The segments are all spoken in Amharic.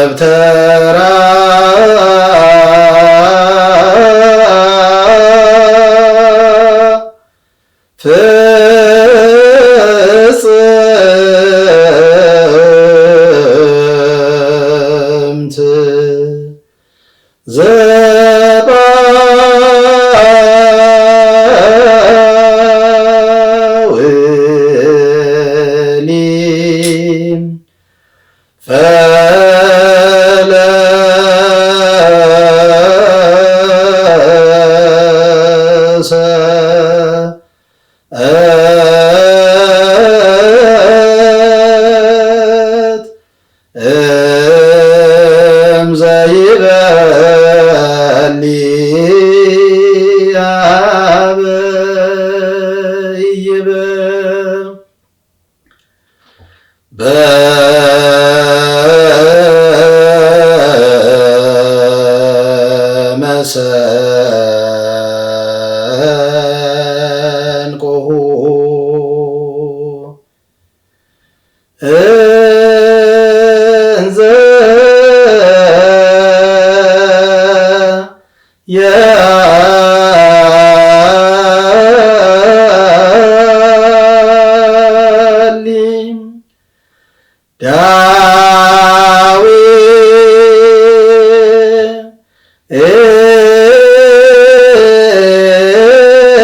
ደብተራ ፍጽምት ዘባውሊ ፈለሰ እምዘይበሊ አበይበ በመሰንቆሁ እንዘ ያሊ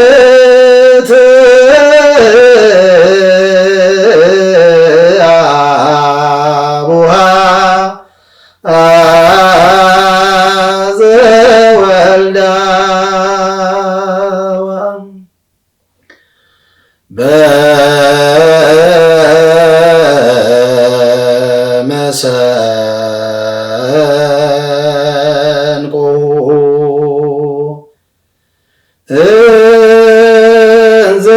ዳዊት አቡሃ ዘወልዳ በመሰንቆሁ እንዘ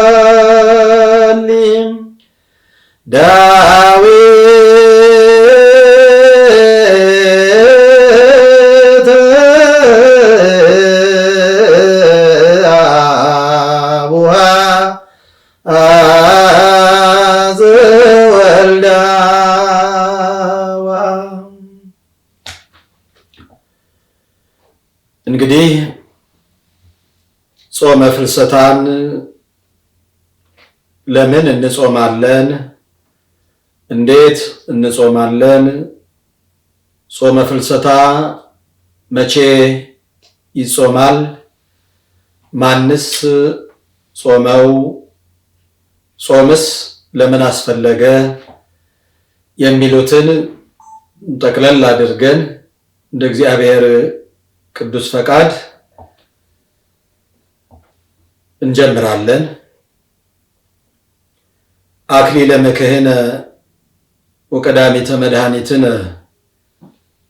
ያሊ ዳዊት አቡሃ ዘወልዳ እንግዲህ ጾመ ፍልሰታን ለምን እንጾማለን? እንዴት እንጾማለን? ጾመ ፍልሰታ መቼ ይጾማል? ማንስ ጾመው? ጾምስ ለምን አስፈለገ? የሚሉትን ጠቅለል አድርገን እንደ እግዚአብሔር ቅዱስ ፈቃድ እንጀምራለን። አክሊለ ምክህነ ወቀዳሚተ መድኃኒትነ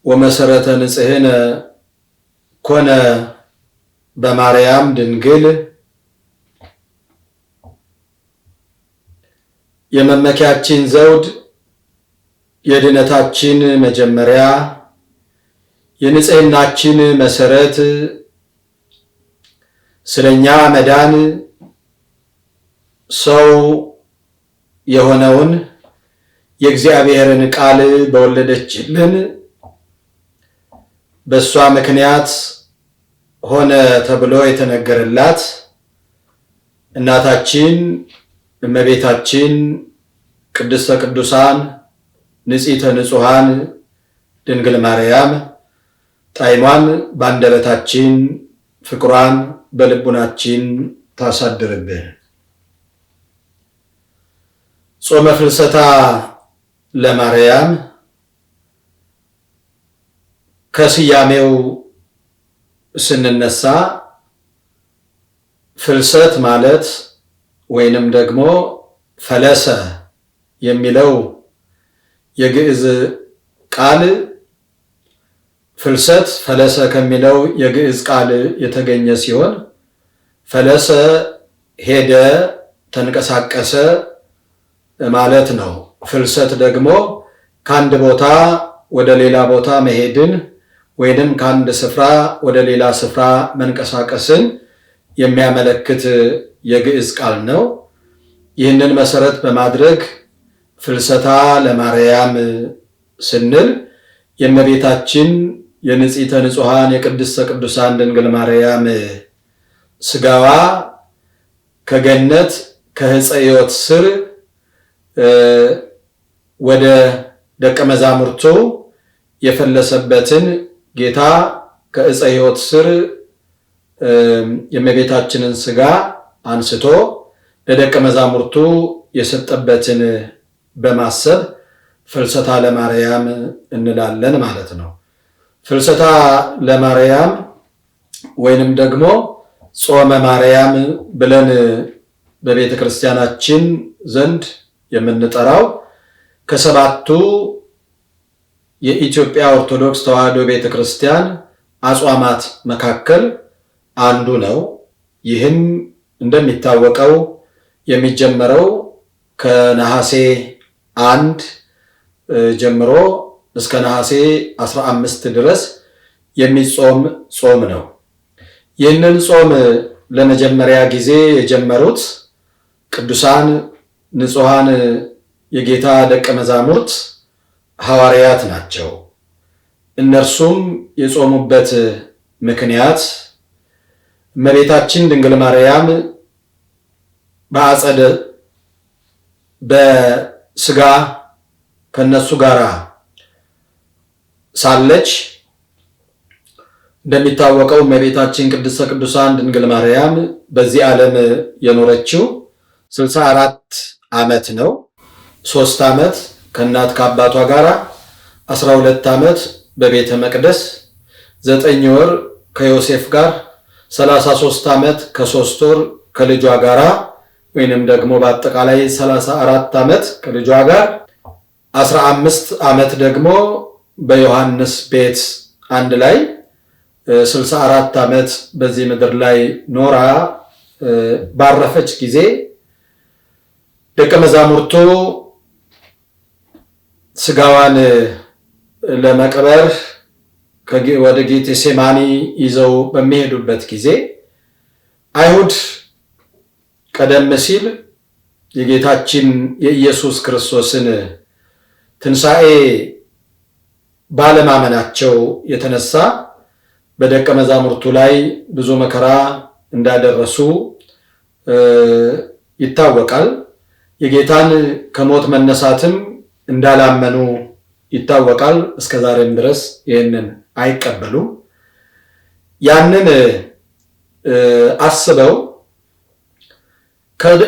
ወመሰረተ ንጽሕነ ኮነ በማርያም ድንግል። የመመኪያችን ዘውድ፣ የድነታችን መጀመሪያ፣ የንጽሕናችን መሰረት፣ ስለኛ መዳን ሰው የሆነውን የእግዚአብሔርን ቃል በወለደችልን በእሷ ምክንያት ሆነ ተብሎ የተነገረላት እናታችን እመቤታችን ቅድስተ ቅዱሳን ንጽሕተ ንጹሐን ድንግል ማርያም ጣዕሟን በአንደበታችን ፍቅሯን በልቡናችን ታሳድርብን። ጾመ ፍልሰታ ለማርያም ከስያሜው ስንነሳ ፍልሰት ማለት ወይንም ደግሞ ፈለሰ የሚለው የግዕዝ ቃል ፍልሰት ፈለሰ ከሚለው የግዕዝ ቃል የተገኘ ሲሆን ፈለሰ ሄደ፣ ተንቀሳቀሰ ማለት ነው። ፍልሰት ደግሞ ከአንድ ቦታ ወደ ሌላ ቦታ መሄድን ወይንም ከአንድ ስፍራ ወደ ሌላ ስፍራ መንቀሳቀስን የሚያመለክት የግዕዝ ቃል ነው። ይህንን መሰረት በማድረግ ፍልሰታ ለማርያም ስንል የእመቤታችን የንጽሕተ ንጹሐን የቅድስተ ቅዱሳን ድንግል ማርያም ስጋዋ ከገነት ከዕፀ ሕይወት ስር ወደ ደቀ መዛሙርቱ የፈለሰበትን ጌታ ከዕፀ ሕይወት ስር የእመቤታችንን ስጋ አንስቶ ለደቀ መዛሙርቱ የሰጠበትን በማሰብ ፍልሰታ ለማርያም እንላለን ማለት ነው። ፍልሰታ ለማርያም ወይንም ደግሞ ጾመ ማርያም ብለን በቤተ ክርስቲያናችን ዘንድ የምንጠራው ከሰባቱ የኢትዮጵያ ኦርቶዶክስ ተዋሕዶ ቤተ ክርስቲያን አጽዋማት መካከል አንዱ ነው። ይህም እንደሚታወቀው የሚጀመረው ከነሐሴ 1 ጀምሮ እስከ ነሐሴ 15 ድረስ የሚጾም ጾም ነው። ይህንን ጾም ለመጀመሪያ ጊዜ የጀመሩት ቅዱሳን ንጹሐን የጌታ ደቀ መዛሙርት ሐዋርያት ናቸው። እነርሱም የጾሙበት ምክንያት እመቤታችን ድንግል ማርያም በአጸደ በስጋ ከነሱ ጋር ሳለች እንደሚታወቀው እመቤታችን ቅድስተ ቅዱሳን ድንግል ማርያም በዚህ ዓለም የኖረችው 64 ዓመት ነው። 3 ዓመት ከእናት ከአባቷ ጋር፣ 12 ዓመት በቤተ መቅደስ፣ 9 ወር ከዮሴፍ ጋር፣ 33 ዓመት ከ3 ወር ከልጇ ጋር ወይንም ደግሞ በአጠቃላይ 34 ዓመት ከልጇ ጋር፣ 15 ዓመት ደግሞ በዮሐንስ ቤት አንድ ላይ 64 ዓመት በዚህ ምድር ላይ ኖራ ባረፈች ጊዜ ደቀ መዛሙርቱ ስጋዋን ለመቅበር ወደ ጌቴሴማኒ ይዘው በሚሄዱበት ጊዜ አይሁድ ቀደም ሲል የጌታችን የኢየሱስ ክርስቶስን ትንሣኤ ባለማመናቸው የተነሳ በደቀ መዛሙርቱ ላይ ብዙ መከራ እንዳደረሱ ይታወቃል። የጌታን ከሞት መነሳትም እንዳላመኑ ይታወቃል። እስከዛሬም ድረስ ይህንን አይቀበሉም። ያንን አስበው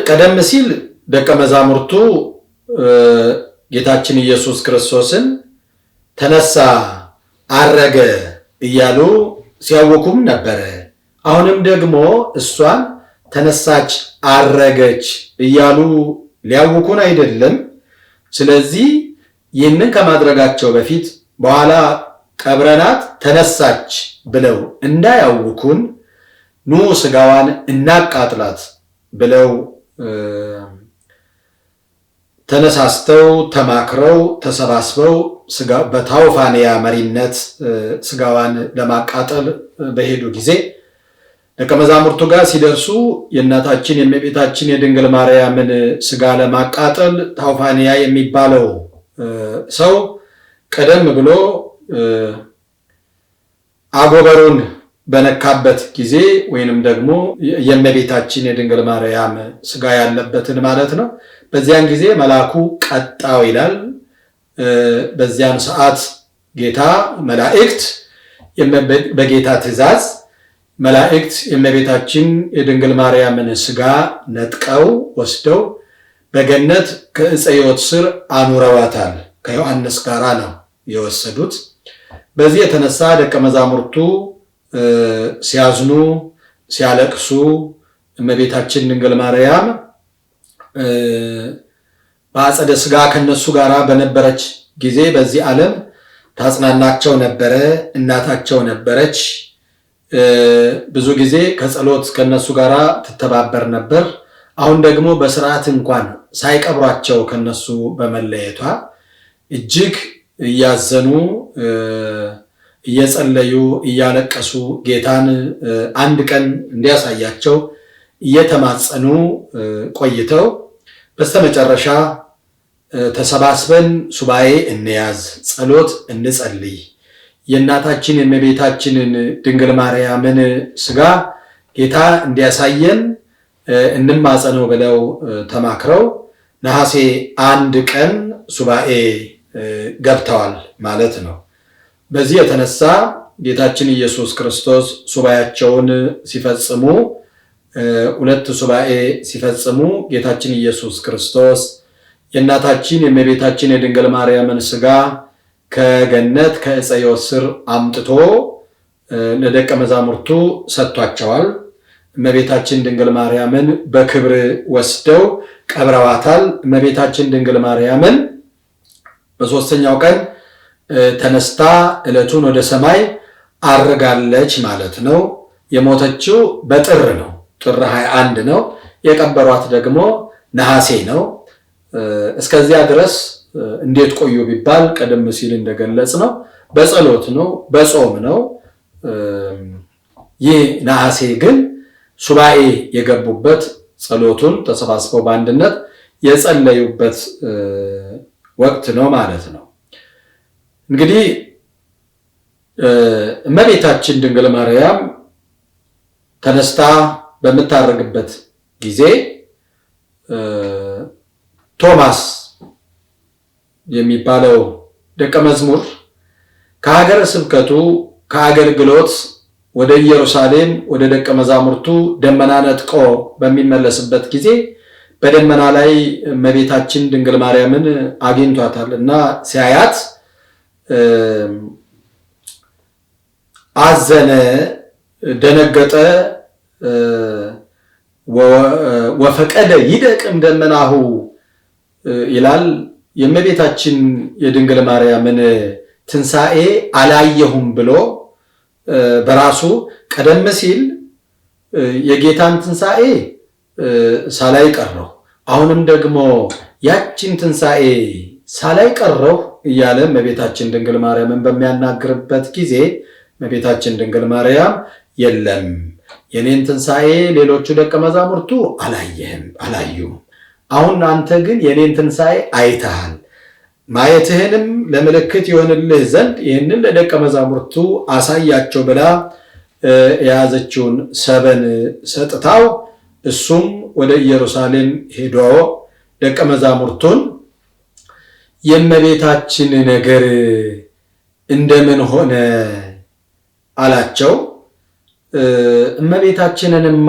ቀደም ሲል ደቀ መዛሙርቱ ጌታችን ኢየሱስ ክርስቶስን ተነሳ፣ አረገ እያሉ ሲያወኩም ነበረ። አሁንም ደግሞ እሷን ተነሳች፣ አረገች እያሉ ሊያውኩን አይደለም። ስለዚህ ይህንን ከማድረጋቸው በፊት በኋላ ቀብረናት ተነሳች ብለው እንዳያውኩን ኑ ስጋዋን እናቃጥላት ብለው ተነሳስተው ተማክረው ተሰባስበው በታውፋንያ መሪነት ስጋዋን ለማቃጠል በሄዱ ጊዜ ደቀ መዛሙርቱ ጋር ሲደርሱ የእናታችን የእመቤታችን የድንግል ማርያምን ስጋ ለማቃጠል ታውፋንያ የሚባለው ሰው ቀደም ብሎ አጎበሩን በነካበት ጊዜ ወይንም ደግሞ የእመቤታችን የድንግል ማርያም ስጋ ያለበትን ማለት ነው። በዚያን ጊዜ መልአኩ ቀጣው ይላል። በዚያን ሰዓት ጌታ መላእክት በጌታ ትእዛዝ መላእክት የእመቤታችን የድንግል ማርያምን ስጋ ነጥቀው ወስደው በገነት ከዕፀ ሕይወት ስር አኑረዋታል። ከዮሐንስ ጋራ ነው የወሰዱት። በዚህ የተነሳ ደቀ መዛሙርቱ ሲያዝኑ ሲያለቅሱ እመቤታችን ድንግል ማርያም በአጸደ ሥጋ ከነሱ ጋር በነበረች ጊዜ በዚህ ዓለም ታጽናናቸው ነበረ፣ እናታቸው ነበረች። ብዙ ጊዜ ከጸሎት ከነሱ ጋር ትተባበር ነበር። አሁን ደግሞ በስርዓት እንኳን ሳይቀብሯቸው ከነሱ በመለየቷ እጅግ እያዘኑ እየጸለዩ እያለቀሱ ጌታን አንድ ቀን እንዲያሳያቸው እየተማጸኑ ቆይተው በስተመጨረሻ ተሰባስበን ሱባኤ እንያዝ፣ ጸሎት እንጸልይ፣ የእናታችን የእመቤታችንን ድንግል ማርያምን ሥጋ ጌታ እንዲያሳየን እንማጸነው ብለው ተማክረው ነሐሴ 1 ቀን ሱባኤ ገብተዋል ማለት ነው። በዚህ የተነሳ ጌታችን ኢየሱስ ክርስቶስ ሱባኤያቸውን ሲፈጽሙ 2 ሱባኤ ሲፈጽሙ ጌታችን ኢየሱስ ክርስቶስ የእናታችን የእመቤታችን የድንግል ማርያምን ሥጋ ከገነት ከዕፀ ሕይወት ስር አምጥቶ ለደቀ መዛሙርቱ ሰጥቷቸዋል። እመቤታችን ድንግል ማርያምን በክብር ወስደው ቀብረዋታል። እመቤታችን ድንግል ማርያምን በሦስተኛው ቀን ተነስታ ዕለቱን ወደ ሰማይ አርጋለች ማለት ነው። የሞተችው በጥር ነው፣ ጥር 21 ነው። የቀበሯት ደግሞ ነሐሴ ነው። እስከዚያ ድረስ እንዴት ቆዩ ቢባል ቀደም ሲል እንደገለጽ ነው በጸሎት ነው፣ በጾም ነው። ይህ ነሐሴ ግን ሱባኤ የገቡበት ጸሎቱን ተሰባስበው በአንድነት የጸለዩበት ወቅት ነው ማለት ነው። እንግዲህ እመቤታችን ድንግል ማርያም ተነስታ በምታረግበት ጊዜ ቶማስ የሚባለው ደቀ መዝሙር ከሀገረ ስብከቱ ከአገልግሎት ወደ ኢየሩሳሌም ወደ ደቀ መዛሙርቱ ደመና ነጥቆ በሚመለስበት ጊዜ በደመና ላይ እመቤታችን ድንግል ማርያምን አግኝቷታል እና ሲያያት አዘነ፣ ደነገጠ። ወፈቀደ ይደቅም ደመናሁ ይላል። የእመቤታችን የድንግል ማርያምን ትንሣኤ አላየሁም ብሎ በራሱ ቀደም ሲል የጌታን ትንሣኤ ሳላይ ቀረሁ፣ አሁንም ደግሞ ያችን ትንሣኤ ሳላይ ቀረሁ እያለ እመቤታችን ድንግል ማርያምን በሚያናግርበት ጊዜ እመቤታችን ድንግል ማርያም የለም የኔን ትንሣኤ ሌሎቹ ደቀ መዛሙርቱ አላዩም፣ አሁን አንተ ግን የኔን ትንሣኤ አይተሃል፣ ማየትህንም ለምልክት ይሆንልህ ዘንድ ይህንን ለደቀ መዛሙርቱ አሳያቸው ብላ የያዘችውን ሰበን ሰጥታው እሱም ወደ ኢየሩሳሌም ሄዶ ደቀ መዛሙርቱን የእመቤታችን ነገር እንደምን ሆነ አላቸው። እመቤታችንንማ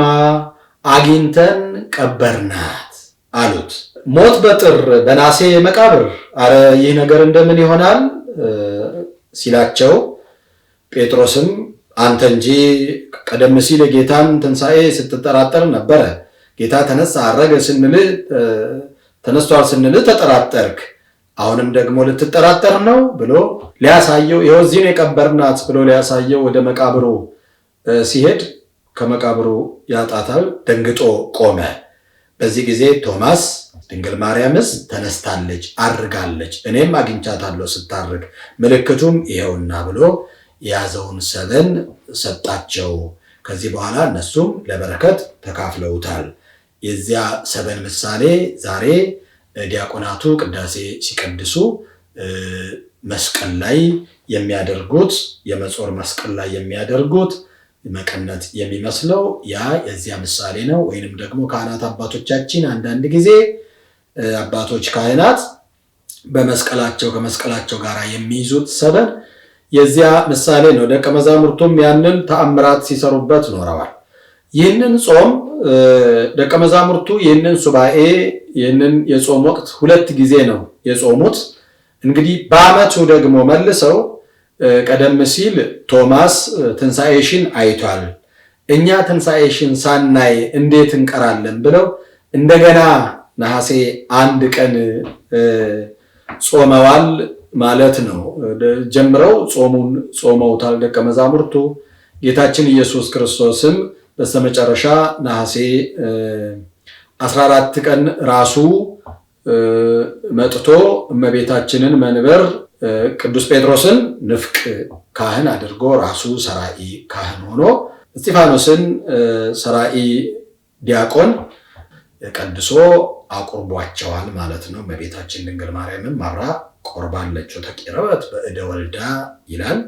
አግኝተን ቀበርናት አሉት። ሞት በጥር በነሐሴ መቃብር፣ አረ ይህ ነገር እንደምን ይሆናል ሲላቸው ጴጥሮስም አንተ እንጂ ቀደም ሲል የጌታን ትንሣኤ ስትጠራጠር ነበረ። ጌታ ተነሳ አረገ ስንልህ ተነስቷል ስንልህ ተጠራጠርክ፣ አሁንም ደግሞ ልትጠራጠር ነው ብሎ ሊያሳየው ይኸው እዚህን የቀበርናት ብሎ ሊያሳየው ወደ መቃብሩ ሲሄድ ከመቃብሩ ያጣታል። ደንግጦ ቆመ። በዚህ ጊዜ ቶማስ ድንግል ማርያምስ ተነስታለች፣ አርጋለች፣ እኔም አግኝቻታለሁ ስታርግ፣ ምልክቱም ይኸውና ብሎ የያዘውን ሰበን ሰጣቸው። ከዚህ በኋላ እነሱም ለበረከት ተካፍለውታል። የዚያ ሰበን ምሳሌ ዛሬ ዲያቆናቱ ቅዳሴ ሲቀድሱ መስቀል ላይ የሚያደርጉት የመጾር መስቀል ላይ የሚያደርጉት መቀነት የሚመስለው ያ የዚያ ምሳሌ ነው። ወይንም ደግሞ ካህናት አባቶቻችን አንዳንድ ጊዜ አባቶች ካህናት በመስቀላቸው ከመስቀላቸው ጋር የሚይዙት ሰበን የዚያ ምሳሌ ነው። ደቀ መዛሙርቱም ያንን ተአምራት ሲሰሩበት ኖረዋል። ይህንን ጾም ደቀ መዛሙርቱ ይህንን ሱባኤ ይህንን የጾም ወቅት 2 ጊዜ ነው የጾሙት። እንግዲህ በዓመቱ ደግሞ መልሰው ቀደም ሲል ቶማስ ትንሣኤሽን አይቷል፣ እኛ ትንሣኤሽን ሳናይ እንዴት እንቀራለን ብለው እንደገና ነሐሴ 1 ቀን ጾመዋል ማለት ነው። ጀምረው ጾሙን ጾመውታል ደቀ መዛሙርቱ። ጌታችን ኢየሱስ ክርስቶስም በስተመጨረሻ ነሐሴ 14 ቀን ራሱ መጥቶ እመቤታችንን መንበር ቅዱስ ጴጥሮስን ንፍቅ ካህን አድርጎ ራሱ ሰራኢ ካህን ሆኖ እስጢፋኖስን ሰራኢ ዲያቆን ቀድሶ አቁርቧቸዋል ማለት ነው። እመቤታችን ድንግል ማርያምም አብራ ቆርባለች። ተቂረበት በእደ ወልዳ ይላል።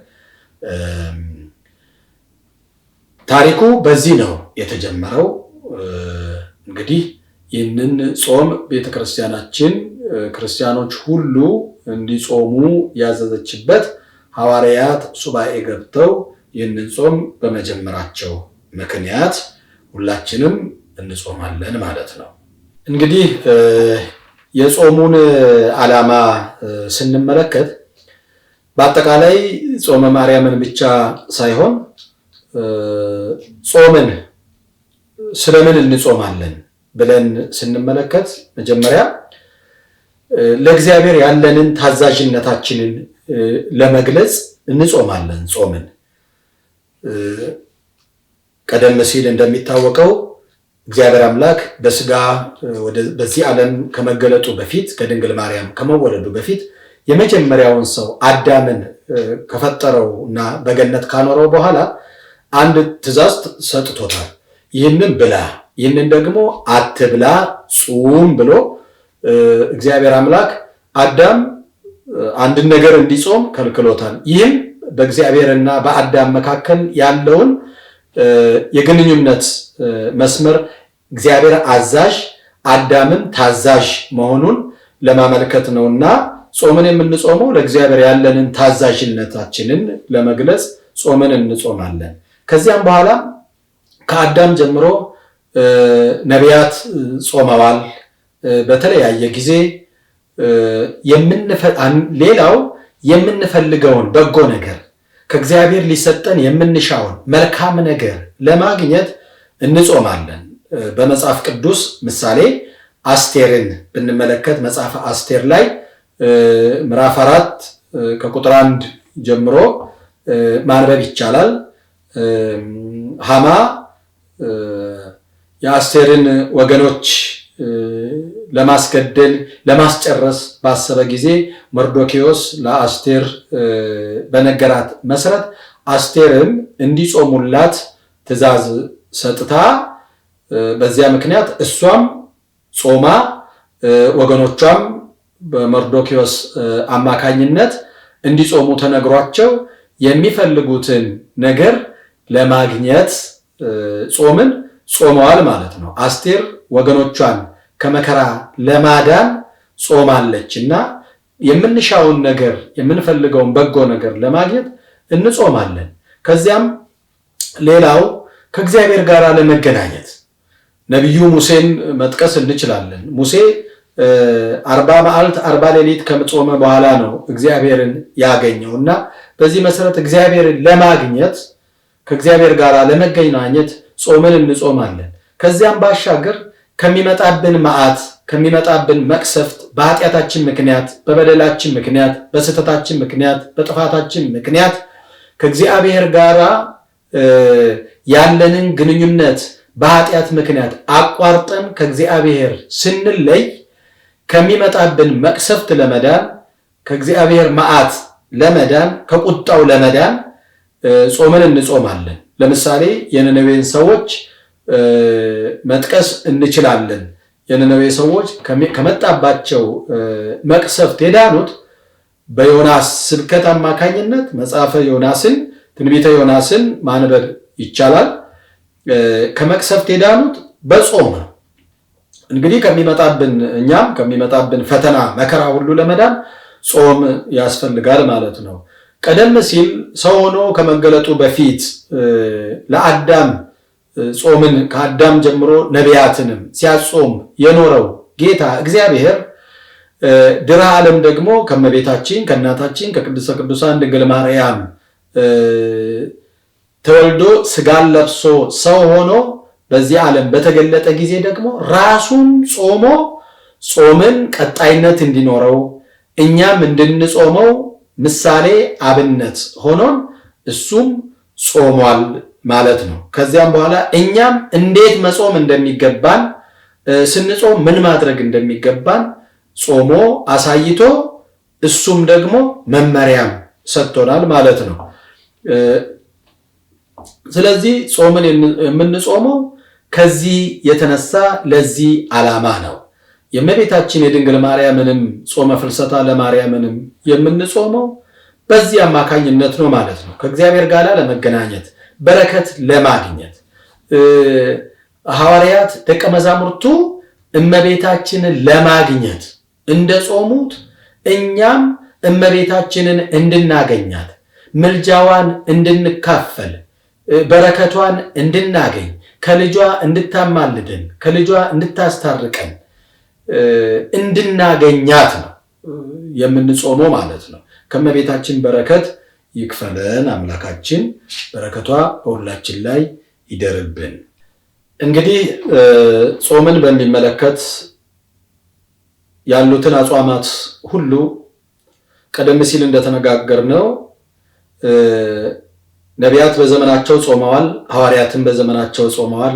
ታሪኩ በዚህ ነው የተጀመረው። እንግዲህ ይህንን ጾም ቤተክርስቲያናችን ክርስቲያኖች ሁሉ እንዲጾሙ ያዘዘችበት ሐዋርያት ሱባኤ ገብተው ይህንን ጾም በመጀመራቸው ምክንያት ሁላችንም እንጾማለን ማለት ነው። እንግዲህ የጾሙን ዓላማ ስንመለከት በአጠቃላይ ጾመ ማርያምን ብቻ ሳይሆን ጾምን ስለምን እንጾማለን ብለን ስንመለከት መጀመሪያ ለእግዚአብሔር ያለንን ታዛዥነታችንን ለመግለጽ እንጾማለን። ጾምን ቀደም ሲል እንደሚታወቀው እግዚአብሔር አምላክ በስጋ በዚህ ዓለም ከመገለጡ በፊት ከድንግል ማርያም ከመወለዱ በፊት የመጀመሪያውን ሰው አዳምን ከፈጠረው እና በገነት ካኖረው በኋላ አንድ ትእዛዝ ሰጥቶታል። ይህንን ብላ፣ ይህንን ደግሞ አትብላ፣ ጹም ብሎ እግዚአብሔር አምላክ አዳም አንድን ነገር እንዲጾም ከልክሎታል። ይህም በእግዚአብሔርና በአዳም መካከል ያለውን የግንኙነት መስመር እግዚአብሔር አዛዥ አዳምም ታዛዥ መሆኑን ለማመልከት ነውና ጾምን የምንጾመው ለእግዚአብሔር ያለንን ታዛዥነታችንን ለመግለጽ ጾምን እንጾማለን። ከዚያም በኋላ ከአዳም ጀምሮ ነቢያት ጾመዋል። በተለያየ ጊዜ ሌላው የምንፈልገውን በጎ ነገር ከእግዚአብሔር ሊሰጠን የምንሻውን መልካም ነገር ለማግኘት እንጾማለን። በመጽሐፍ ቅዱስ ምሳሌ አስቴርን ብንመለከት መጽሐፈ አስቴር ላይ ምዕራፍ 4 ከቁጥር 1 ጀምሮ ማንበብ ይቻላል። ሐማ የአስቴርን ወገኖች ለማስገደል ለማስጨረስ ባሰበ ጊዜ መርዶክዮስ ለአስቴር በነገራት መሰረት አስቴርም እንዲጾሙላት ትእዛዝ ሰጥታ በዚያ ምክንያት እሷም ጾማ ወገኖቿም በመርዶክዮስ አማካኝነት እንዲጾሙ ተነግሯቸው የሚፈልጉትን ነገር ለማግኘት ጾምን ጾመዋል ማለት ነው። አስቴር ወገኖቿን ከመከራ ለማዳን ጾማለች እና የምንሻውን ነገር የምንፈልገውን በጎ ነገር ለማግኘት እንጾማለን። ከዚያም ሌላው ከእግዚአብሔር ጋር ለመገናኘት ነቢዩ ሙሴን መጥቀስ እንችላለን። ሙሴ 40 መዓልት 40 ሌሊት ከጾመ በኋላ ነው እግዚአብሔርን ያገኘው እና በዚህ መሰረት እግዚአብሔርን ለማግኘት ከእግዚአብሔር ጋር ለመገናኘት ጾምን እንጾማለን። ከዚያም ባሻገር ከሚመጣብን መዓት ከሚመጣብን መቅሰፍት በኃጢአታችን ምክንያት በበደላችን ምክንያት በስህተታችን ምክንያት በጥፋታችን ምክንያት ከእግዚአብሔር ጋር ያለንን ግንኙነት በኃጢአት ምክንያት አቋርጠን ከእግዚአብሔር ስንለይ ከሚመጣብን መቅሰፍት ለመዳን ከእግዚአብሔር መዓት ለመዳን ከቁጣው ለመዳን ጾምን እንጾማለን። ለምሳሌ የነነዌን ሰዎች መጥቀስ እንችላለን። የነነዌ ሰዎች ከመጣባቸው መቅሰፍት የዳኑት በዮናስ ስብከት አማካኝነት መጽሐፈ ዮናስን ትንቢተ ዮናስን ማንበብ ይቻላል። ከመቅሰፍት የዳኑት በጾም ነው። እንግዲህ እኛም ከሚመጣብን ፈተና መከራ ሁሉ ለመዳን ጾም ያስፈልጋል ማለት ነው። ቀደም ሲል ሰው ሆኖ ከመገለጡ በፊት ለአዳም ጾምን ከአዳም ጀምሮ ነቢያትንም ሲያጾም የኖረው ጌታ እግዚአብሔር ድኅረ ዓለም ደግሞ ከእመቤታችን ከእናታችን ከቅድስተ ቅዱሳን ድንግል ማርያም ተወልዶ ስጋን ለብሶ ሰው ሆኖ በዚህ ዓለም በተገለጠ ጊዜ ደግሞ ራሱን ጾሞ ጾምን ቀጣይነት እንዲኖረው እኛም እንድንጾመው ምሳሌ አብነት ሆኖን እሱም ጾሟል ማለት ነው። ከዚያም በኋላ እኛም እንዴት መጾም እንደሚገባን ስንጾም ምን ማድረግ እንደሚገባን ጾሞ አሳይቶ እሱም ደግሞ መመሪያም ሰጥቶናል ማለት ነው። ስለዚህ ጾምን የምንጾመው ከዚህ የተነሳ ለዚህ ዓላማ ነው። የእመቤታችን የድንግል ማርያምንም ጾመ ፍልሰታ ለማርያምንም የምንጾመው በዚህ አማካኝነት ነው ማለት ነው። ከእግዚአብሔር ጋር ለመገናኘት በረከት ለማግኘት ሐዋርያት ደቀ መዛሙርቱ እመቤታችንን ለማግኘት እንደጾሙት እኛም እመቤታችንን እንድናገኛት ምልጃዋን እንድንካፈል በረከቷን እንድናገኝ ከልጇ እንድታማልደን ከልጇ እንድታስታርቀን እንድናገኛት ነው የምንጾመው ማለት ነው። ከእመቤታችን በረከት ይክፈለን አምላካችን፣ በረከቷ በሁላችን ላይ ይደርብን። እንግዲህ ጾምን በሚመለከት ያሉትን አጽዋማት ሁሉ ቀደም ሲል እንደተነጋገርነው ነቢያት በዘመናቸው ጾመዋል፣ ሐዋርያትን በዘመናቸው ጾመዋል።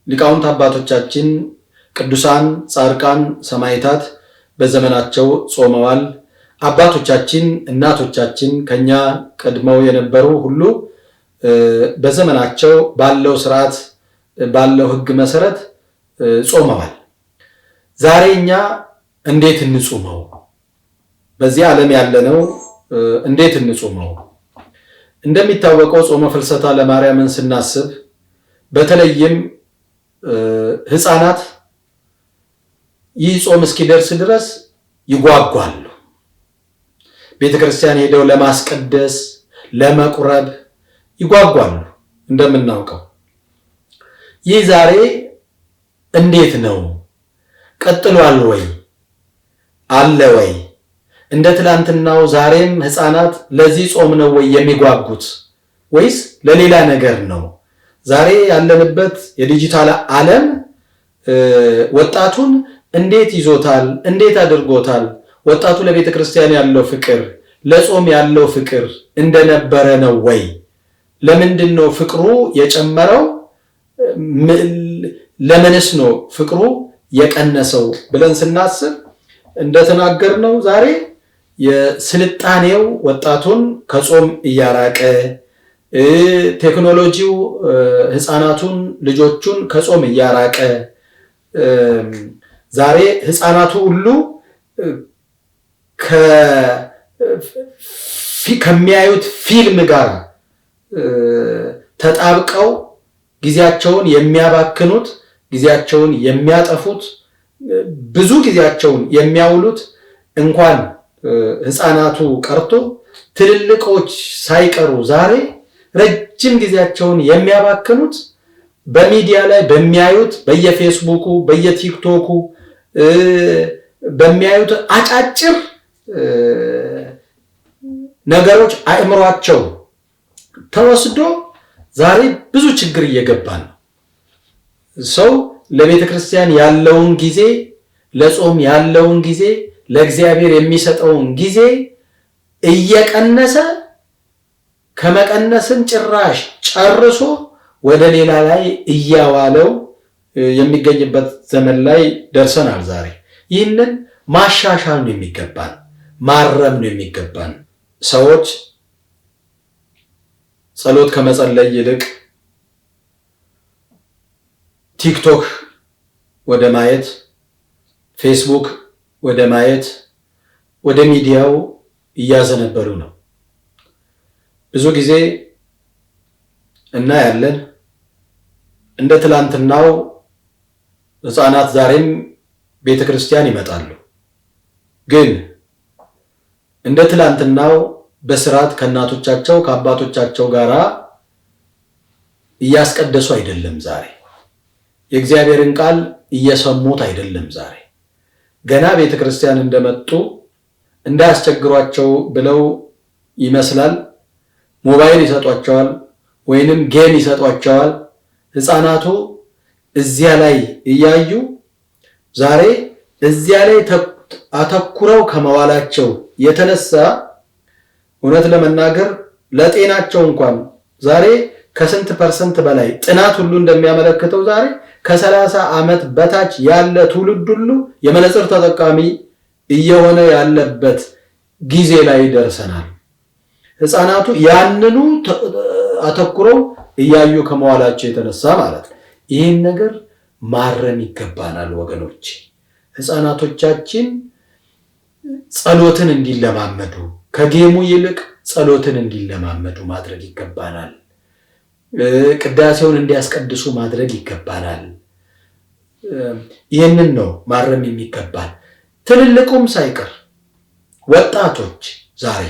ሊቃውንት አባቶቻችን ቅዱሳን፣ ጻድቃን፣ ሰማዕታት በዘመናቸው ጾመዋል። አባቶቻችን እናቶቻችን ከኛ ቀድመው የነበሩ ሁሉ በዘመናቸው ባለው ስርዓት ባለው ሕግ መሰረት ጾመዋል። ዛሬ እኛ እንዴት እንጾመው? በዚህ ዓለም ያለነው እንዴት እንጾመው? እንደሚታወቀው ጾመ ፍልሰታ ለማርያምን ስናስብ በተለይም ሕፃናት ይህ ጾም እስኪደርስ ድረስ ይጓጓሉ። ቤተክርስቲያን ሄደው ለማስቀደስ ለመቁረብ ይጓጓሉ። እንደምናውቀው ይህ ዛሬ እንዴት ነው? ቀጥሏል ወይ? አለ ወይ? እንደ ትላንትናው ዛሬም ሕፃናት ለዚህ ጾም ነው ወይ የሚጓጉት ወይስ ለሌላ ነገር ነው? ዛሬ ያለንበት የዲጂታል ዓለም ወጣቱን እንዴት ይዞታል? እንዴት አድርጎታል? ወጣቱ ለቤተ ክርስቲያን ያለው ፍቅር ለጾም ያለው ፍቅር እንደነበረ ነው ወይ? ለምንድን ነው ፍቅሩ የጨመረው? ለምንስ ነው ፍቅሩ የቀነሰው ብለን ስናስብ እንደተናገርነው ዛሬ የስልጣኔው ወጣቱን ከጾም እያራቀ ቴክኖሎጂው ሕፃናቱን ልጆቹን ከጾም እያራቀ ዛሬ ሕፃናቱ ሁሉ ከሚያዩት ፊልም ጋር ተጣብቀው ጊዜያቸውን የሚያባክኑት ጊዜያቸውን የሚያጠፉት ብዙ ጊዜያቸውን የሚያውሉት እንኳን ሕፃናቱ ቀርቶ ትልልቆች ሳይቀሩ ዛሬ ረጅም ጊዜያቸውን የሚያባክኑት በሚዲያ ላይ በሚያዩት በየፌስቡኩ በየቲክቶኩ በሚያዩት አጫጭር ነገሮች አእምሯቸው ተወስዶ ዛሬ ብዙ ችግር እየገባ ነው። ሰው ለቤተ ክርስቲያን ያለውን ጊዜ ለጾም ያለውን ጊዜ ለእግዚአብሔር የሚሰጠውን ጊዜ እየቀነሰ ከመቀነስም ጭራሽ ጨርሶ ወደ ሌላ ላይ እያዋለው የሚገኝበት ዘመን ላይ ደርሰናል። ዛሬ ይህንን ማሻሻል ነው የሚገባን፣ ማረም ነው የሚገባን። ሰዎች ጸሎት ከመጸለይ ይልቅ ቲክቶክ ወደ ማየት፣ ፌስቡክ ወደ ማየት፣ ወደ ሚዲያው እያዘነበሉ ነው። ብዙ ጊዜ እናያለን። እንደ ትላንትናው ሕፃናት ዛሬም ቤተክርስቲያን ይመጣሉ። ግን እንደ ትላንትናው በስርዓት ከእናቶቻቸው ከአባቶቻቸው ጋር እያስቀደሱ አይደለም። ዛሬ የእግዚአብሔርን ቃል እየሰሙት አይደለም። ዛሬ ገና ቤተክርስቲያን እንደመጡ እንዳያስቸግሯቸው ብለው ይመስላል ሞባይል ይሰጧቸዋል፣ ወይንም ጌም ይሰጧቸዋል። ሕፃናቱ እዚያ ላይ እያዩ ዛሬ እዚያ ላይ አተኩረው ከመዋላቸው የተነሳ እውነት ለመናገር ለጤናቸው እንኳን ዛሬ ከስንት ፐርሰንት በላይ ጥናት ሁሉ እንደሚያመለክተው ዛሬ ከ30 ዓመት በታች ያለ ትውልድ ሁሉ የመነጽር ተጠቃሚ እየሆነ ያለበት ጊዜ ላይ ደርሰናል። ሕፃናቱ ያንኑ አተኩረው እያዩ ከመዋላቸው የተነሳ ማለት ነው። ይህን ነገር ማረም ይገባናል ወገኖች። ሕፃናቶቻችን ጸሎትን እንዲለማመዱ ከጌሙ ይልቅ ጸሎትን እንዲለማመዱ ማድረግ ይገባናል። ቅዳሴውን እንዲያስቀድሱ ማድረግ ይገባናል። ይህንን ነው ማረም የሚገባል። ትልልቁም ሳይቀር ወጣቶች ዛሬ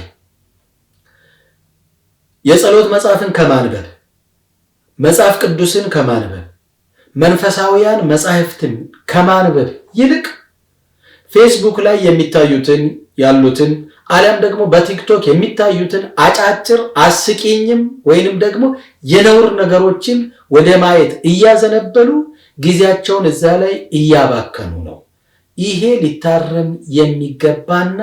የጸሎት መጽሐፍን ከማንበብ መጽሐፍ ቅዱስን ከማንበብ መንፈሳዊያን መጻሕፍትን ከማንበብ ይልቅ ፌስቡክ ላይ ያሉትን አሊያም ደግሞ በቲክቶክ የሚታዩትን አጫጭር አስቂኝም ወይንም ደግሞ የነውር ነገሮችን ወደ ማየት እያዘነበሉ ጊዜያቸውን እዛ ላይ እያባከኑ ነው። ይሄ ሊታረም የሚገባና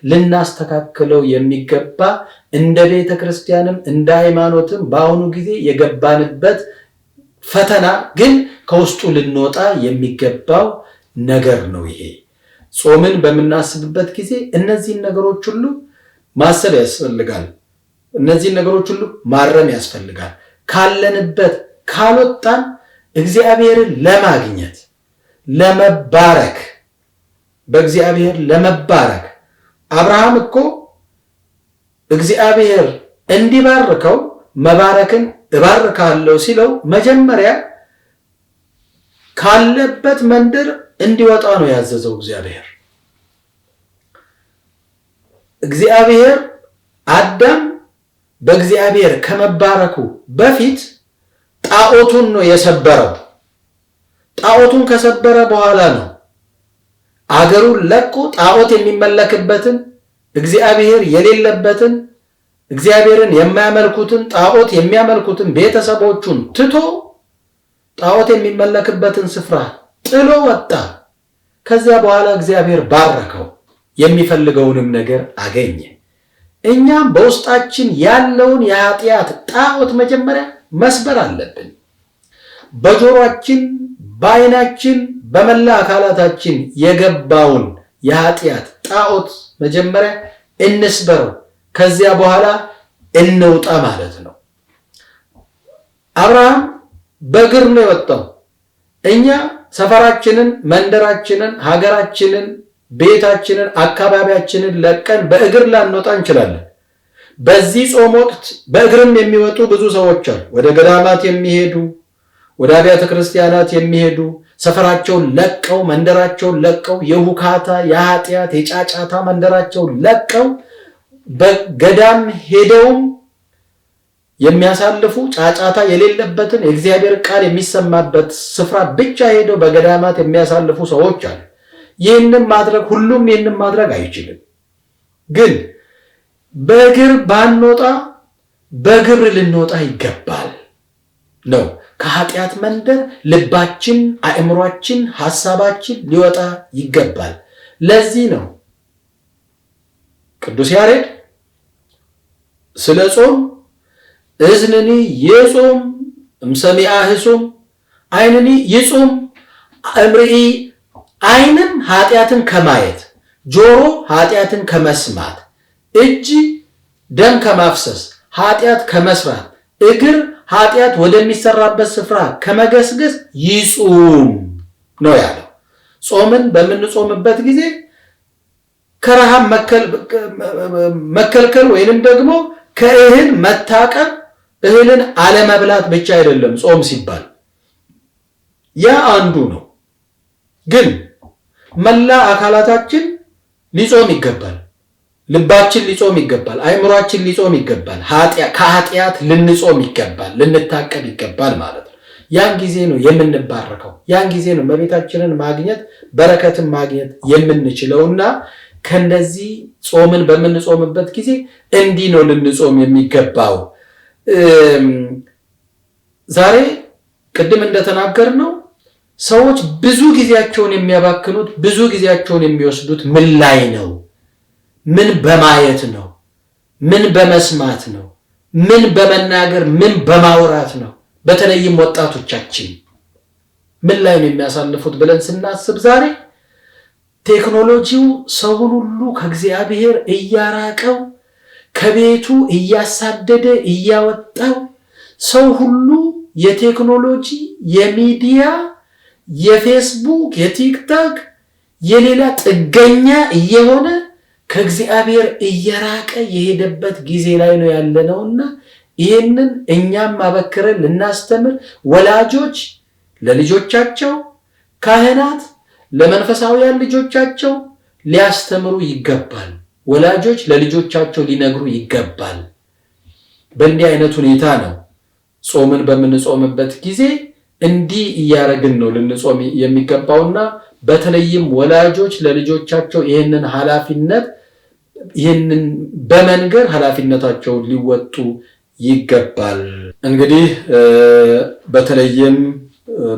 ልናስተካክለው የሚገባ እንደ ቤተ ክርስቲያንም እንደ ሃይማኖትም በአሁኑ ጊዜ የገባንበት ፈተና ግን ከውስጡ ልንወጣ የሚገባው ነገር ነው። ይሄ ጾምን በምናስብበት ጊዜ እነዚህን ነገሮች ሁሉ ማሰብ ያስፈልጋል። እነዚህን ነገሮች ሁሉ ማረም ያስፈልጋል። ካለንበት ካልወጣን እግዚአብሔርን ለማግኘት ለመባረክ በእግዚአብሔር ለመባረክ አብርሃም እኮ እግዚአብሔር እንዲባርከው መባረክን እባርካለሁ ሲለው መጀመሪያ ካለበት መንደር እንዲወጣ ነው ያዘዘው እግዚአብሔር። አዳም በእግዚአብሔር ከመባረኩ በፊት ጣዖቱን ነው የሰበረው። ጣዖቱን ከሰበረ በኋላ ነው አገሩን ለቆ ጣዖት የሚመለክበትን እግዚአብሔር የሌለበትን እግዚአብሔርን የማያመልኩትን ጣዖት የሚያመልኩትን ቤተሰቦቹን ትቶ ጣዖት የሚመለክበትን ስፍራ ጥሎ ወጣ። ከዚያ በኋላ እግዚአብሔር ባረከው፣ የሚፈልገውንም ነገር አገኘ። እኛም በውስጣችን ያለውን የኃጢአት ጣዖት መጀመሪያ መስበር አለብን። በጆሮአችን፣ በዓይናችን፣ በመላ አካላታችን የገባውን የኃጢአት ጣዖት መጀመሪያ እንስበረው። ከዚያ በኋላ እንውጣ ማለት ነው። አብርሃም በእግር ነው የወጣው። እኛ ሰፈራችንን፣ መንደራችንን፣ ሀገራችንን፣ ቤታችንን፣ አካባቢያችንን ለቀን በእግር ላንወጣ እንችላለን። በዚህ ጾም ወቅት በእግርም የሚወጡ ብዙ ሰዎች አሉ። ወደ ገዳማት የሚሄዱ፣ ወደ አብያተ ክርስቲያናት የሚሄዱ፣ ሰፈራቸውን ለቀው መንደራቸውን ለቀው የሁካታ የኃጢአት የጫጫታ መንደራቸውን ለቀው በገዳም ሄደውም የሚያሳልፉ ጫጫታ የሌለበትን የእግዚአብሔር ቃል የሚሰማበት ስፍራ ብቻ ሄደው በገዳማት የሚያሳልፉ ሰዎች አሉ። ሁሉም ይህንን ማድረግ አይችልም። ግን በእግር ባንወጣ በግብር ልንወጣ ይገባል ነው። ከኃጢአት መንደር ልባችን፣ አእምሯችን፣ ሐሳባችን ሊወጣ ይገባል። ለዚህ ነው ቅዱስ ያሬድ ስለ ጾም እዝንኒ ይጾም እምሰሚዐ ህጹም ዓይንኒ ይጹም እምርኢ፣ ዓይንም ኃጢአትን ከማየት፣ ጆሮ ኃጢአትን ከመስማት፣ እጅ ደም ከማፍሰስ ኃጢአት ከመስራት፣ እግር ኃጢአት ወደሚሰራበት ስፍራ ከመገስገስ ይጹም ነው ያለው። ጾምን በምንጾምበት ጊዜ ከረሃብ መከልከል ወይንም ደግሞ ከእህል መታቀብ፣ እህልን አለመብላት ብቻ አይደለም ጾም ሲባል፣ ያ አንዱ ነው። ግን መላ አካላታችን ሊጾም ይገባል። ልባችን ሊጾም ይገባል። አእምሯችን ሊጾም ይገባል። ከኃጢአት ልንጾም ይገባል፣ ልንታቀብ ይገባል ማለት ነው። ያን ጊዜ ነው የምንባረከው። ያን ጊዜ ነው መቤታችንን ማግኘት በረከትን ማግኘት የምንችለውና ከነዚህ ጾምን በምንጾምበት ጊዜ እንዲህ ነው ልንጾም የሚገባው። ዛሬ ቅድም እንደተናገርነው ሰዎች ብዙ ጊዜያቸውን የሚያባክኑት ብዙ ጊዜያቸውን የሚወስዱት ምን ላይ ነው? ምን በማየት ነው? ምን በመስማት ነው? ምን በመናገር ምን በማውራት ነው? በተለይም ወጣቶቻችን ምን ላይ ነው የሚያሳልፉት ብለን ስናስብ ዛሬ ቴክኖሎጂው ሰውን ሁሉ ከእግዚአብሔር እያራቀው ከቤቱ እያሳደደ እያወጣው ሰው ሁሉ የቴክኖሎጂ የሚዲያ የፌስቡክ የቲክቶክ የሌላ ጥገኛ እየሆነ ከእግዚአብሔር እየራቀ የሄደበት ጊዜ ላይ ነው ያለነውና ይህንን እኛም አበክረን ልናስተምር ወላጆች ለልጆቻቸው ካህናት ለመንፈሳውያን ልጆቻቸው ሊያስተምሩ ይገባል። ወላጆች ለልጆቻቸው ሊነግሩ ይገባል። በእንዲህ አይነት ሁኔታ ነው ጾምን በምንጾምበት ጊዜ እንዲህ እያረግን ነው ልንጾም የሚገባውና በተለይም ወላጆች ለልጆቻቸው ይህንን ኃላፊነት ይህንን በመንገር ኃላፊነታቸውን ሊወጡ ይገባል። እንግዲህ በተለይም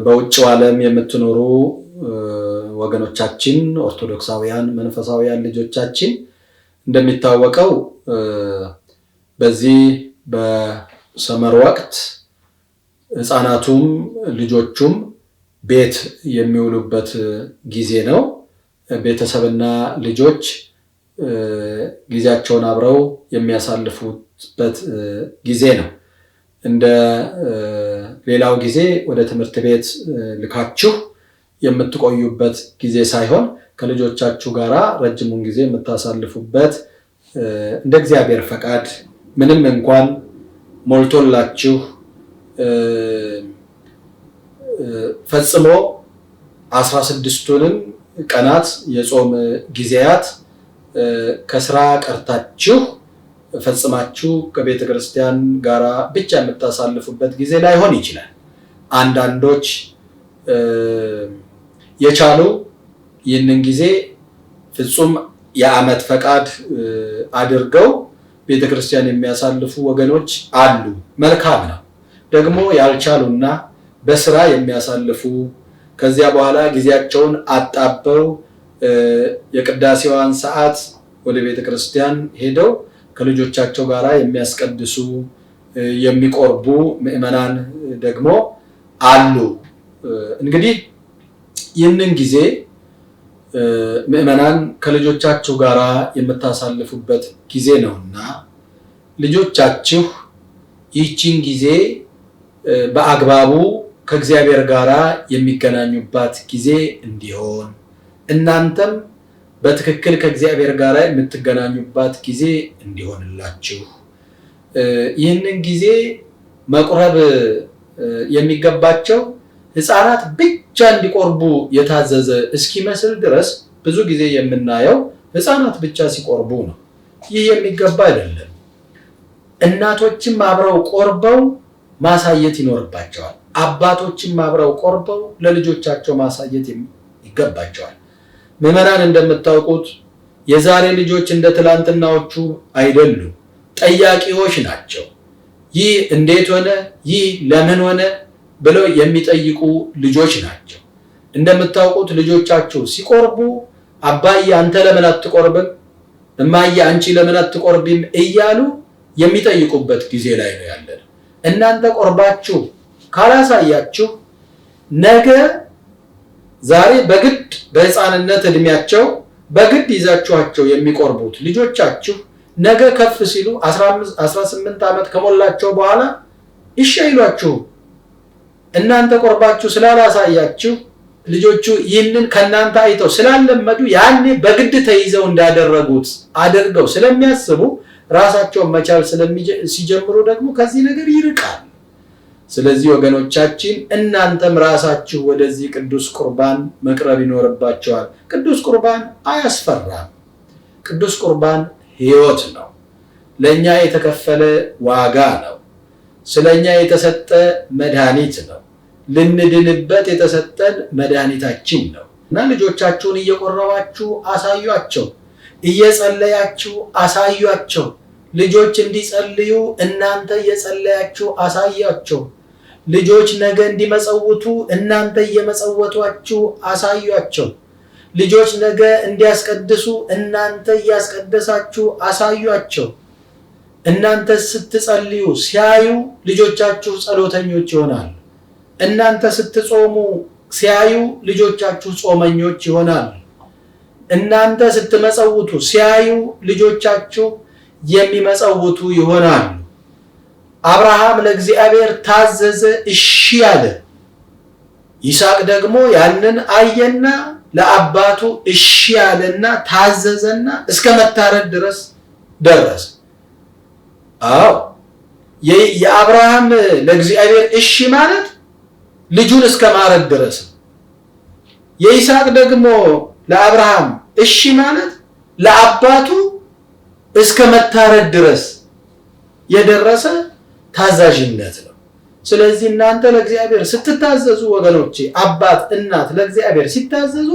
በውጭው ዓለም የምትኖሩ ወገኖቻችን ኦርቶዶክሳውያን መንፈሳውያን ልጆቻችን እንደሚታወቀው በዚህ በሰመር ወቅት ሕፃናቱም ልጆቹም ቤት የሚውሉበት ጊዜ ነው። ቤተሰብና ልጆች ጊዜያቸውን አብረው የሚያሳልፉበት ጊዜ ነው። እንደ ሌላው ጊዜ ወደ ትምህርት ቤት ልካችሁ የምትቆዩበት ጊዜ ሳይሆን ከልጆቻችሁ ጋር ረጅሙን ጊዜ የምታሳልፉበት እንደ እግዚአብሔር ፈቃድ ምንም እንኳን ሞልቶላችሁ ፈጽሞ 16ቱንም ቀናት የጾም ጊዜያት ከስራ ቀርታችሁ ፈጽማችሁ ከቤተ ክርስቲያን ጋር ብቻ የምታሳልፉበት ጊዜ ላይሆን ይችላል። አንዳንዶች የቻሉ ይህንን ጊዜ ፍጹም የዓመት ፈቃድ አድርገው ቤተ ክርስቲያን የሚያሳልፉ ወገኖች አሉ። መልካም ነው። ደግሞ ያልቻሉና በስራ የሚያሳልፉ ከዚያ በኋላ ጊዜያቸውን አጣበው የቅዳሴዋን ሰዓት ወደ ቤተ ክርስቲያን ሄደው ከልጆቻቸው ጋር የሚያስቀድሱ የሚቆርቡ ምዕመናን ደግሞ አሉ። እንግዲህ ይህንን ጊዜ ምዕመናን ከልጆቻችሁ ጋር የምታሳልፉበት ጊዜ ነውና ልጆቻችሁ ይህችን ጊዜ በአግባቡ ከእግዚአብሔር ጋር የሚገናኙባት ጊዜ እንዲሆን እናንተም በትክክል ከእግዚአብሔር ጋር የምትገናኙባት ጊዜ እንዲሆንላችሁ ይህንን ጊዜ መቁረብ የሚገባቸው ሕፃናት ብቻ እንዲቆርቡ የታዘዘ እስኪመስል ድረስ ብዙ ጊዜ የምናየው ሕፃናት ብቻ ሲቆርቡ ነው። ይህ የሚገባ አይደለም። እናቶችም አብረው ቆርበው ማሳየት ይኖርባቸዋል። አባቶችም አብረው ቆርበው ለልጆቻቸው ማሳየት ይገባቸዋል። ምዕመናን እንደምታውቁት የዛሬ ልጆች እንደ ትላንትናዎቹ አይደሉም። ጠያቂዎች ናቸው። ይህ እንዴት ሆነ፣ ይህ ለምን ሆነ ብለው የሚጠይቁ ልጆች ናቸው። እንደምታውቁት ልጆቻቸው ሲቆርቡ አባዬ አንተ ለምን አትቆርብም፣ እማዬ አንቺ ለምን አትቆርቢም እያሉ የሚጠይቁበት ጊዜ ላይ ነው ያለነው። እናንተ ቆርባችሁ ካላሳያችሁ ነገ ዛሬ በግድ በሕፃንነት እድሜያቸው በግድ ይዛችኋቸው የሚቆርቡት ልጆቻችሁ ነገ ከፍ ሲሉ 18 ዓመት ከሞላቸው በኋላ ይሻይሏችሁ። እናንተ ቆርባችሁ ስላላሳያችሁ ልጆቹ ይህንን ከናንተ አይተው ስላለመዱ ያኔ በግድ ተይዘው እንዳደረጉት አድርገው ስለሚያስቡ ራሳቸውን መቻል ሲጀምሩ ደግሞ ከዚህ ነገር ይርቃል። ስለዚህ ወገኖቻችን እናንተም ራሳችሁ ወደዚህ ቅዱስ ቁርባን መቅረብ ይኖርባቸዋል። ቅዱስ ቁርባን አያስፈራም። ቅዱስ ቁርባን ሕይወት ነው። ለኛ የተከፈለ ዋጋ ነው። ስለኛ የተሰጠ መድኃኒት ነው። ልንድንበት የተሰጠን መድኃኒታችን ነው እና ልጆቻችሁን እየቆረባችሁ አሳዩአቸው፣ እየጸለያችሁ አሳዩአቸው። ልጆች እንዲጸልዩ እናንተ እየጸለያችሁ አሳያቸው። ልጆች ነገ እንዲመጸውቱ እናንተ እየመጸወቷችሁ አሳዩአቸው። ልጆች ነገ እንዲያስቀድሱ እናንተ እያስቀደሳችሁ አሳዩአቸው። እናንተ ስትጸልዩ ሲያዩ ልጆቻችሁ ጸሎተኞች ይሆናሉ። እናንተ ስትጾሙ ሲያዩ ልጆቻችሁ ጾመኞች ይሆናሉ። እናንተ ስትመጸውቱ ሲያዩ ልጆቻችሁ የሚመጸውቱ ይሆናሉ። አብርሃም ለእግዚአብሔር ታዘዘ፣ እሺ አለ። ይስሐቅ ደግሞ ያንን አየና ለአባቱ እሺ አለና ታዘዘና እስከ መታረድ ድረስ ደረሰ። አዎ የአብርሃም ለእግዚአብሔር እሺ ማለት ልጁን እስከ ማረድ ድረስ፣ የይስሐቅ ደግሞ ለአብርሃም እሺ ማለት ለአባቱ እስከ መታረድ ድረስ የደረሰ ታዛዥነት ነው። ስለዚህ እናንተ ለእግዚአብሔር ስትታዘዙ ወገኖቼ፣ አባት እናት ለእግዚአብሔር ሲታዘዙ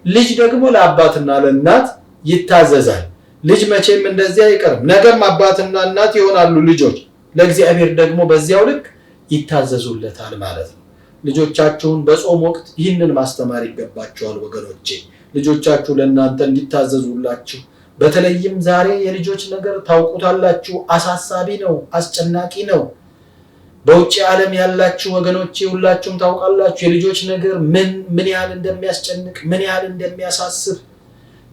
ልጅ ደግሞ ለአባትና ለእናት ይታዘዛል። ልጅ መቼም እንደዚህ አይቀርም። ነገም አባትና እናት ይሆናሉ ልጆች። ለእግዚአብሔር ደግሞ በዚያው ልክ ይታዘዙለታል ማለት ነው። ልጆቻችሁን በጾም ወቅት ይህንን ማስተማር ይገባቸዋል ወገኖቼ። ልጆቻችሁ ለእናንተ እንዲታዘዙላችሁ። በተለይም ዛሬ የልጆች ነገር ታውቁታላችሁ፣ አሳሳቢ ነው፣ አስጨናቂ ነው። በውጭ ዓለም ያላችሁ ወገኖቼ ሁላችሁም ታውቃላችሁ የልጆች ነገር ምን ያህል እንደሚያስጨንቅ፣ ምን ያህል እንደሚያሳስብ፣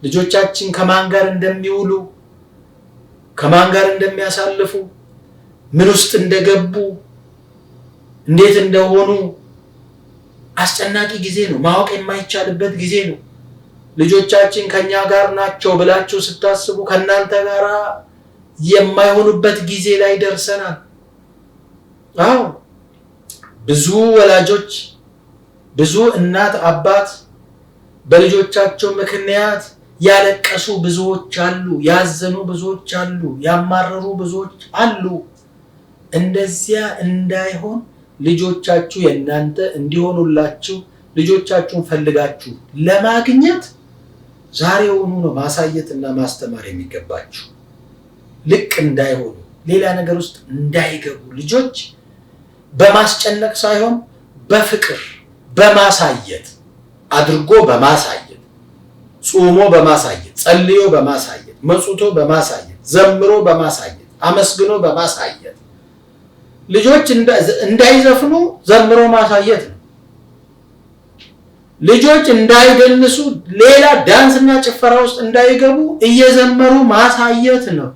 ልጆቻችን ከማን ጋር እንደሚውሉ፣ ከማን ጋር እንደሚያሳልፉ፣ ምን ውስጥ እንደገቡ፣ እንዴት እንደሆኑ አስጨናቂ ጊዜ ነው። ማወቅ የማይቻልበት ጊዜ ነው። ልጆቻችን ከኛ ጋር ናቸው ብላችሁ ስታስቡ ከናንተ ጋር የማይሆኑበት ጊዜ ላይ ደርሰናል። አዎ ብዙ ወላጆች፣ ብዙ እናት አባት በልጆቻቸው ምክንያት ያለቀሱ ብዙዎች አሉ፣ ያዘኑ ብዙዎች አሉ፣ ያማረሩ ብዙዎች አሉ። እንደዚያ እንዳይሆን ልጆቻችሁ የእናንተ እንዲሆኑላችሁ ልጆቻችሁን ፈልጋችሁ ለማግኘት ዛሬውኑ ነው ማሳየትና ማስተማር የሚገባችሁ። ልቅ እንዳይሆኑ፣ ሌላ ነገር ውስጥ እንዳይገቡ ልጆች በማስጨነቅ ሳይሆን በፍቅር በማሳየት አድርጎ በማሳየት፣ ጾሞ በማሳየት፣ ጸልዮ በማሳየት፣ መጽውቶ በማሳየት፣ ዘምሮ በማሳየት፣ አመስግኖ በማሳየት ልጆች እንዳይዘፍኑ ዘምሮ ማሳየት ነው። ልጆች እንዳይደንሱ ሌላ ዳንስና ጭፈራ ውስጥ እንዳይገቡ እየዘመሩ ማሳየት ነው።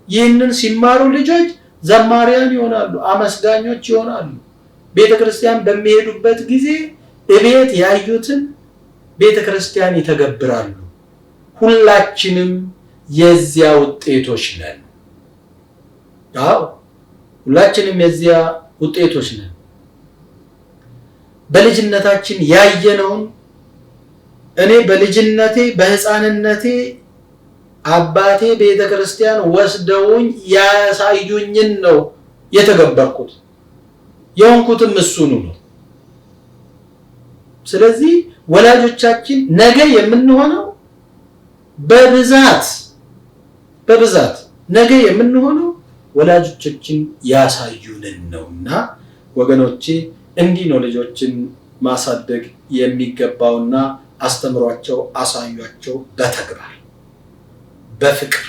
ይህንን ሲማሩ ልጆች ዘማሪያን ይሆናሉ፣ አመስጋኞች ይሆናሉ። ቤተክርስቲያን በሚሄዱበት ጊዜ እቤት ያዩትን ቤተክርስቲያን ይተገብራሉ። ሁላችንም የዚያ ውጤቶች ነን። አዎ ሁላችንም የዚያ ውጤቶች ነን። በልጅነታችን ያየነውን እኔ በልጅነቴ በህፃንነቴ አባቴ ቤተክርስቲያን ወስደውኝ ያሳዩኝን ነው የተገበርኩት፣ የሆንኩትም እሱኑ ነው። ስለዚህ ወላጆቻችን ነገ የምንሆነው በብዛት ነገ የምንሆነው ወላጆቻችን ያሳዩንን ነውና ወገኖቼ እንዲህ ነው ልጆችን ማሳደግ የሚገባውና አስተምሯቸው፣ አሳዩቸው በተግባር በፍቅር።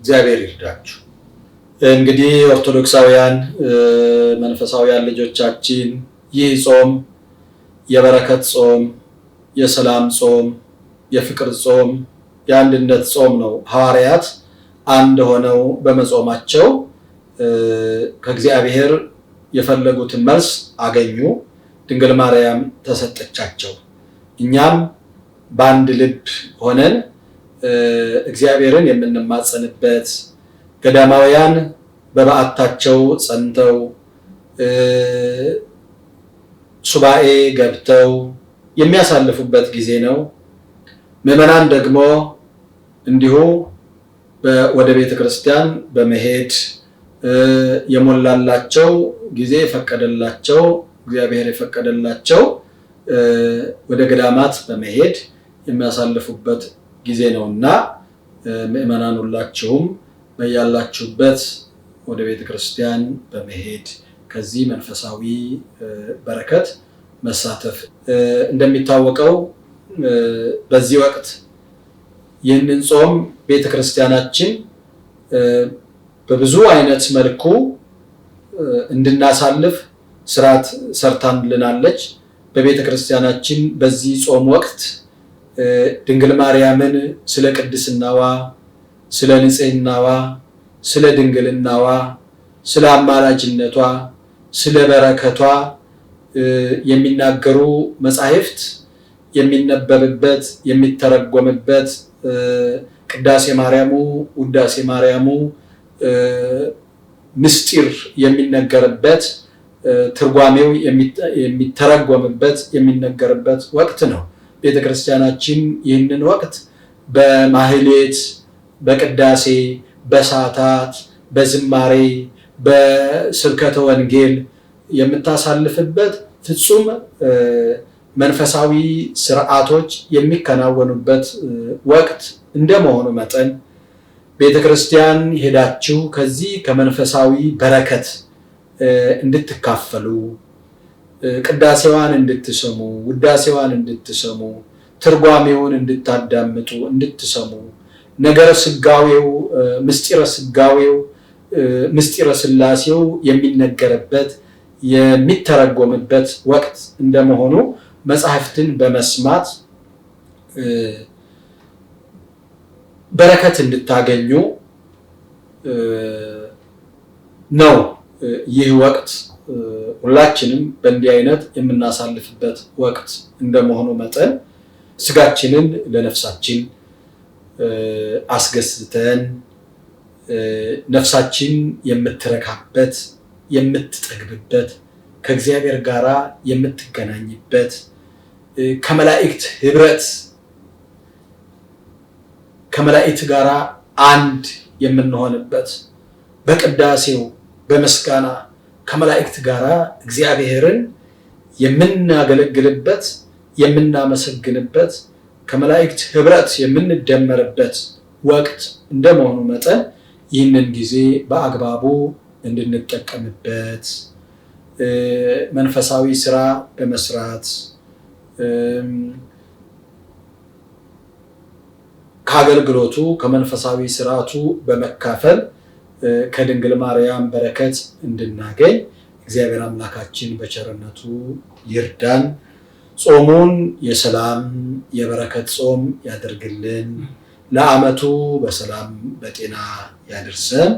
እግዚአብሔር ይርዳችሁ። እንግዲህ ኦርቶዶክሳውያን መንፈሳውያን ልጆቻችን ይህ ጾም የበረከት ጾም፣ የሰላም ጾም፣ የፍቅር ጾም፣ የአንድነት ጾም ነው። ሐዋርያት አንድ ሆነው በመጾማቸው ከእግዚአብሔር የፈለጉትን መልስ አገኙ። ድንግል ማርያም ተሰጠቻቸው። እኛም በአንድ ልብ ሆነን እግዚአብሔርን የምንማጸንበት፣ ገዳማውያን በበዓታቸው ጸንተው ሱባኤ ገብተው የሚያሳልፉበት ጊዜ ነው። ምዕመናን ደግሞ እንዲሁ ወደ ቤተ ክርስቲያን በመሄድ የሞላላቸው ጊዜ የፈቀደላቸው እግዚአብሔር የፈቀደላቸው ወደ ገዳማት በመሄድ የሚያሳልፉበት ጊዜ ነውና ምዕመናን ሁላችሁም በያላችሁበት ወደ ቤተ ክርስቲያን በመሄድ ከዚህ መንፈሳዊ በረከት መሳተፍ። እንደሚታወቀው በዚህ ወቅት ይህንን ጾም ቤተ ክርስቲያናችን በብዙ አይነት መልኩ እንድናሳልፍ ስርዓት ሰርታልናለች። በቤተ ክርስቲያናችን በዚህ ጾም ወቅት ድንግል ማርያምን ስለ ቅድስናዋ፣ ስለ ንጽህናዋ፣ ስለ ድንግልናዋ፣ ስለ አማላጅነቷ፣ ስለ በረከቷ የሚናገሩ መጻሕፍት የሚነበብበት የሚተረጎምበት ቅዳሴ ማርያሙ፣ ውዳሴ ማርያሙ ምስጢር የሚነገርበት ትርጓሜው የሚተረጎምበት የሚነገርበት ወቅት ነው። ቤተክርስቲያናችን ይህንን ወቅት በማህሌት፣ በቅዳሴ፣ በሰዓታት፣ በዝማሬ፣ በስብከተ ወንጌል የምታሳልፍበት ፍጹም መንፈሳዊ ስርዓቶች የሚከናወኑበት ወቅት እንደመሆኑ መጠን ቤተክርስቲያን ሄዳችሁ ከዚህ ከመንፈሳዊ በረከት እንድትካፈሉ፣ ቅዳሴዋን እንድትሰሙ፣ ውዳሴዋን እንድትሰሙ፣ ትርጓሜውን እንድታዳምጡ እንድትሰሙ፣ ነገረ ስጋዌው፣ ምስጢረ ስጋዌው፣ ምስጢረ ስላሴው የሚነገርበት የሚተረጎምበት ወቅት እንደመሆኑ መጽሐፍትን በመስማት በረከት እንድታገኙ ነው። ይህ ወቅት ሁላችንም በእንዲህ አይነት የምናሳልፍበት ወቅት እንደመሆኑ መጠን ስጋችንን ለነፍሳችን አስገዝተን ነፍሳችን የምትረካበት የምትጠግብበት ከእግዚአብሔር ጋር የምትገናኝበት ከመላእክት ህብረት ከመላእክት ጋር አንድ የምንሆንበት በቅዳሴው በመስጋና ከመላእክት ጋር እግዚአብሔርን የምናገለግልበት የምናመሰግንበት ከመላእክት ህብረት የምንደመርበት ወቅት እንደመሆኑ መጠን ይህንን ጊዜ በአግባቡ እንድንጠቀምበት መንፈሳዊ ስራ በመስራት ከአገልግሎቱ ከመንፈሳዊ ስርዓቱ በመካፈል ከድንግል ማርያም በረከት እንድናገኝ እግዚአብሔር አምላካችን በቸርነቱ ይርዳን። ጾሙን የሰላም የበረከት ጾም ያደርግልን። ለዓመቱ በሰላም በጤና ያድርሰን።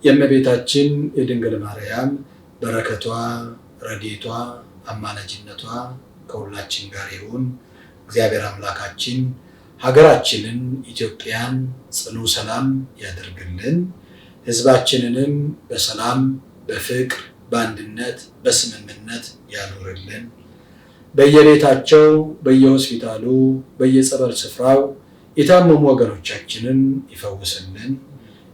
የእመቤታችን የድንግል ማርያም በረከቷ፣ ረድኤቷ፣ አማላጅነቷ ከሁላችን ጋር ይሁን። እግዚአብሔር አምላካችን ሀገራችንን ኢትዮጵያን ጽኑ ሰላም ያደርግልን። ሕዝባችንንም በሰላም በፍቅር በአንድነት በስምምነት ያኖርልን። በየቤታቸው በየሆስፒታሉ በየጸበል ስፍራው የታመሙ ወገኖቻችንን ይፈውስልን።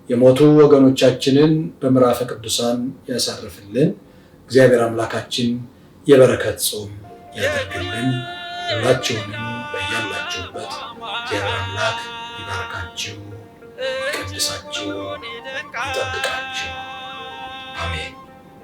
የሞቱ ወገኖቻችንን በምዕራፈ ቅዱሳን ያሳርፍልን። እግዚአብሔር አምላካችን የበረከት ጾም ያደርግልን። ሁላችሁንም በያላችሁበት እግዚአብሔር አምላክ ይባርካችሁ፣ ይቀድሳችሁ፣ ይጠብቃችሁ።